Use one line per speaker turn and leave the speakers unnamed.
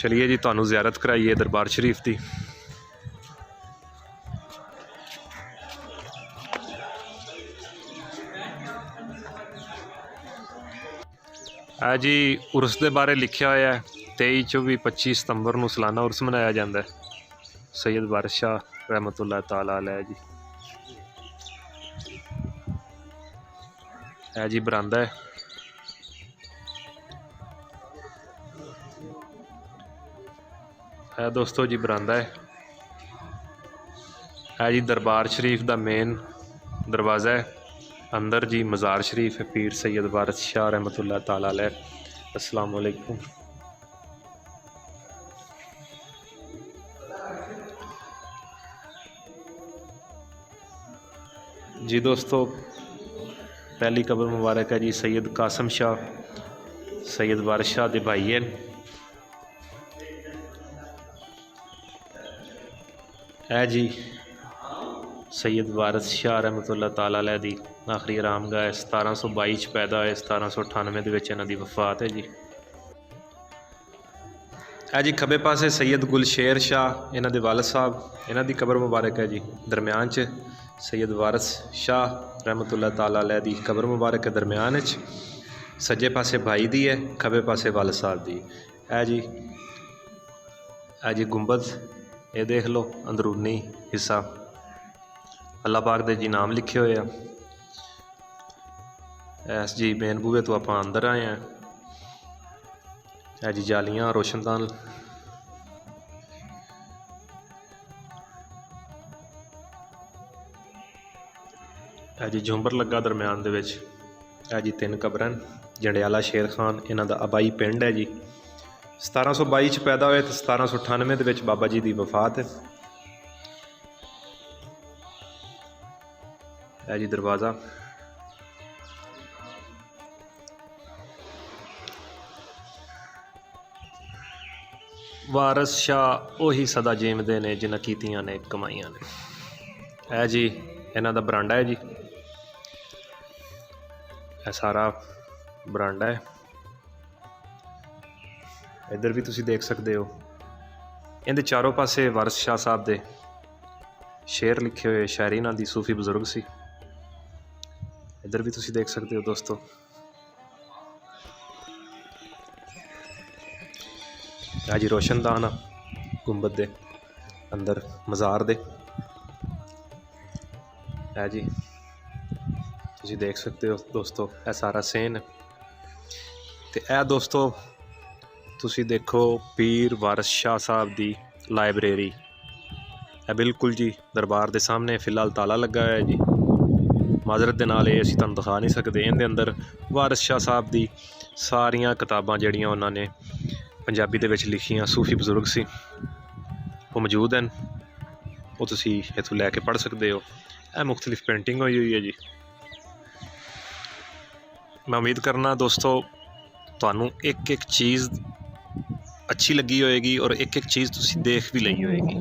चलिए जी तुहानू ज़ियारत कराइए दरबार शरीफ की। है जी उर्स के बारे लिखा हुआ है 23, 24, 25 सितंबर को सालाना उर्स मनाया जाता है। सैयद वारिस शाह रहमतुल्लाह ताला अलैह जी है जी बरामदा है दोस्तों जी बरामदा है जी दरबार शरीफ का मेन दरवाज़ा है। अंदर जी मज़ार शरीफ है पीर सैयद वारिस शाह रहमतुल्लाह ताला अलैह। अस्सलाम वालेकुम जी दोस्तों। पहली कबर मुबारक है जी सैयद कासम शाह सैयद वारिस शाह के भाई है। जी सैयद वारिस शाह रहमतुल्लाह ताला अलैह दी आखिरी आरामगाह है। 1722 पैदा होए, 1798 इन्हां दी वफात है जी। जी खब्बे पासे सैयद गुलशेर शाह इन्हां दे वालिद साहब, इन्हां दी कबर मुबारक है जी। दरम्यान च सैयद वारिस शाह रहमतुल्लाह ताला अलैह दी कबर मुबारक है दरम्यान च। सज्जे पासे भाई दी है, खब्बे पासे वालिद साहब दी है जी। जी गुंबद ये देख लो अंदरूनी हिस्सा अल्लाह पाक दे जी नाम लिखे हुए हैं। एस जी मेन बूहे तो आप अंदर आए हैं। जी जालियाँ रोशनदान जी झुंबर लगा दरम्यान दे विच। जी 3 कबरां जंडियाला शेर खान इन्हां दा आबाई पिंड है जी। 1722 पैदा होए तो 1798 के बाबा जी की वफात है जी। दरवाज़ा वारिस शाह उही सदा जीमदे ने जिन्हां कीतियां ने कमाइयां ने। है जी इन्हां दा बरांडा है जी। सारा बरांडा है, इधर भी तुसी देख सकते हो। इहदे चारों पासे वारिस शाह साहब दे शेर लिखे हुए, शायरी इन्हां दी सूफी बजुर्ग सी। इधर भी तुसी देख सकते हो दोस्तों। जी रोशनदान गुंबद दे अंदर मज़ार दे है जी। तुसी देख सकते हो दोस्तों यह सारा सेन ते ए दोस्तों तुसी देखो पीर वारिस शाह साहब दी लाइब्रेरी है बिल्कुल जी दरबार के सामने। फिलहाल ताला लगा हुआ है जी। माजरत के नाल असीं तुहानूं दिखा नहीं सकते। इहदे अंदर वारिस शाह साहब दी सारियां किताबां जिहड़ियां उन्होंने पंजाबी दे विच लिखियां सूफी बजुर्ग सी वो मौजूद हैं। वो तुसी इत्थों लैके पढ़ सकते हो। यह मुख्तलिफ पेंटिंग हुई हुई है जी। मैं उम्मीद करना दोस्तों तुहानूं एक चीज़ अच्छी लगी होएगी और एक चीज़ तुसी देख भी लई होएगी।